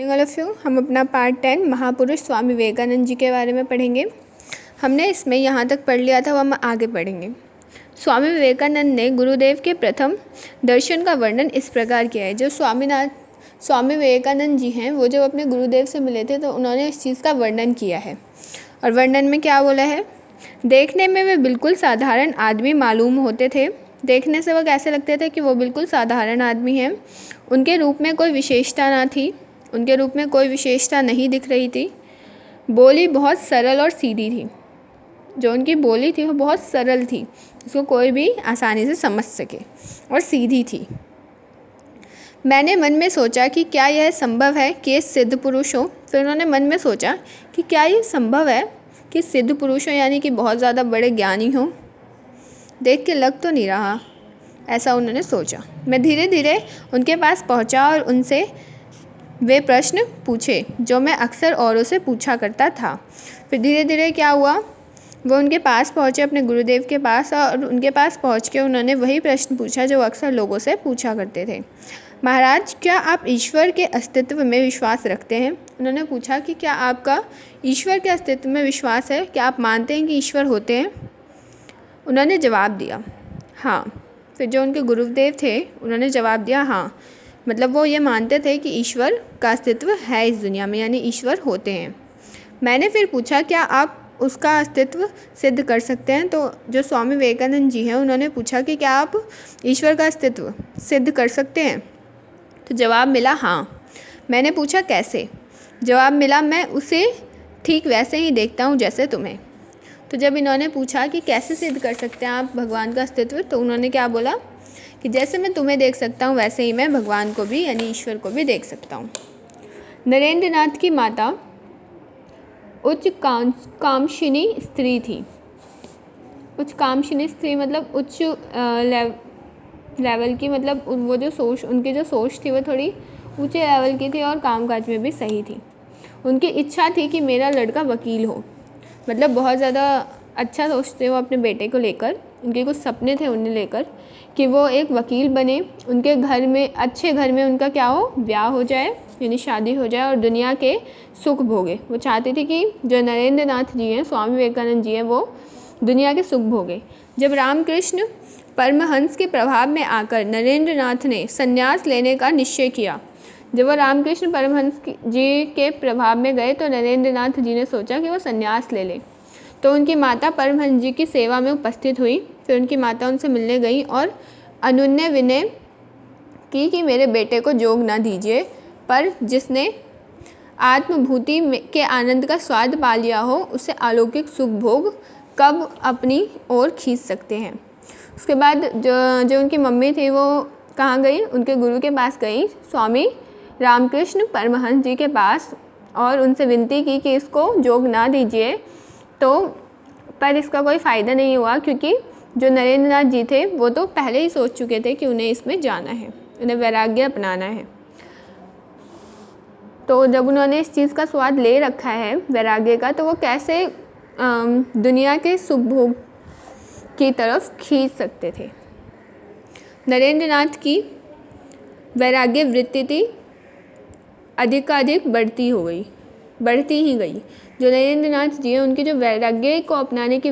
Morning all of you. हम अपना part 10 महापुरुष स्वामी विवेकानंद जी के बारे में पढ़ेंगे। हमने इसमें यहाँ तक पढ़ लिया था, वो हम आगे पढ़ेंगे। स्वामी विवेकानंद ने गुरुदेव के प्रथम दर्शन का वर्णन इस प्रकार किया है। जो स्वामी विवेकानंद जी हैं, वो जब अपने गुरुदेव से मिले थे तो उन्होंने इस चीज़ का वर्णन किया है। और वर्णन में क्या बोला है? देखने में वे बिल्कुल साधारण आदमी मालूम होते थे। देखने से वो कैसे लगते थे कि वो बिल्कुल साधारण आदमी हैं। उनके रूप में कोई विशेषता ना थी, उनके रूप में कोई विशेषता नहीं दिख रही थी। बोली बहुत सरल और सीधी थी। जो उनकी बोली थी वो बहुत सरल थी, उसको कोई भी आसानी से समझ सके, और सीधी थी। मैंने मन में सोचा कि क्या यह संभव है कि ये सिद्ध पुरुष हो। तो उन्होंने मन में सोचा कि क्या ये संभव है कि सिद्ध पुरुष हो, यानी कि बहुत ज़्यादा बड़े ज्ञानी हों। देख के लग तो नहीं रहा, ऐसा उन्होंने सोचा। मैं धीरे धीरे उनके पास पहुंचा और उनसे वे प्रश्न पूछे जो मैं अक्सर औरों से पूछा करता था। फिर धीरे धीरे क्या हुआ, वो उनके पास पहुँचे, अपने गुरुदेव के पास, और उनके पास पहुँच के उन्होंने वही प्रश्न पूछा जो अक्सर लोगों से पूछा करते थे। महाराज, क्या आप ईश्वर के अस्तित्व में विश्वास रखते हैं? उन्होंने पूछा कि क्या आपका ईश्वर के अस्तित्व में विश्वास है? क्या आप मानते हैं कि ईश्वर होते हैं? उन्होंने जवाब दिया हाँ। फिर जो उनके गुरुदेव थे उन्होंने जवाब दिया हाँ, मतलब वो ये मानते थे कि ईश्वर का अस्तित्व है इस दुनिया में, यानी ईश्वर होते हैं। मैंने फिर पूछा क्या आप उसका अस्तित्व सिद्ध कर सकते हैं? तो जो स्वामी विवेकानंद जी हैं उन्होंने पूछा कि क्या आप ईश्वर का अस्तित्व सिद्ध कर सकते हैं? तो जवाब मिला हाँ। मैंने पूछा कैसे? जवाब मिला मैं उसे ठीक वैसे ही देखता हूँ जैसे तुम्हें। तो जब इन्होंने पूछा कि कैसे सिद्ध कर सकते हैं आप भगवान का अस्तित्व, तो उन्होंने क्या बोला कि जैसे मैं तुम्हें देख सकता हूँ वैसे ही मैं भगवान को भी, यानी ईश्वर को भी देख सकता हूँ। नरेंद्र नाथ की माता उच्च कामशिनी स्त्री थी। उच्च कामशिनी स्त्री मतलब उच्च लेवल की, मतलब वो जो सोच, उनकी जो सोच थी वो थोड़ी ऊंचे लेवल की थी और कामकाज में भी सही थी। उनकी इच्छा थी कि मेरा लड़का वकील हो, मतलब बहुत ज़्यादा अच्छा सोचते वो अपने बेटे को लेकर। उनके कुछ सपने थे उन्हें लेकर कि वो एक वकील बने, उनके घर में, अच्छे घर में उनका क्या हो, ब्याह हो जाए, यानी शादी हो जाए, और दुनिया के सुख भोगे। वो चाहती थी कि जो नरेंद्र नाथ जी हैं, स्वामी विवेकानंद जी हैं, वो दुनिया के सुख भोगे। जब रामकृष्ण परमहंस के प्रभाव में आकर नरेंद्र नाथ ने संन्यास लेने का निश्चय किया, जब वो रामकृष्ण परमहंस जी के प्रभाव में गए तो नरेंद्र नाथ जी ने सोचा कि वो संन्यास ले लें। तो उनकी माता परमहंस जी की सेवा में उपस्थित हुई। फिर उनकी माता उनसे मिलने गई और अनुनय विनय की कि मेरे बेटे को जोग ना दीजिए, पर जिसने आत्मभूति के आनंद का स्वाद पा लिया हो उसे अलौकिक सुख भोग कब अपनी ओर खींच सकते हैं। उसके बाद जो उनकी मम्मी थी वो कहाँ गई? उनके गुरु के पास गई, स्वामी रामकृष्ण परमहंस जी के पास, और उनसे विनती की कि इसको जोग ना दीजिए। तो पर इसका कोई फ़ायदा नहीं हुआ, क्योंकि जो नरेंद्र नाथ जी थे वो तो पहले ही सोच चुके थे कि उन्हें इसमें जाना है, उन्हें वैराग्य अपनाना है। तो जब उन्होंने इस चीज़ का स्वाद ले रखा है वैराग्य का, तो वो कैसे दुनिया के सुख भोग की तरफ खींच सकते थे। नरेंद्र नाथ की वैराग्य वृत्ति थी अधिकाधिक बढ़ती ही गई। जो नरेंद्र नाथ जी हैं उनकी जो वैराग्य को अपनाने की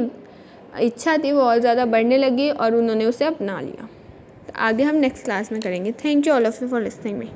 इच्छा थी वो और ज़्यादा बढ़ने लगी और उन्होंने उसे अपना लिया। तो आगे हम नेक्स्ट क्लास में करेंगे। Thank you all of you for listening me.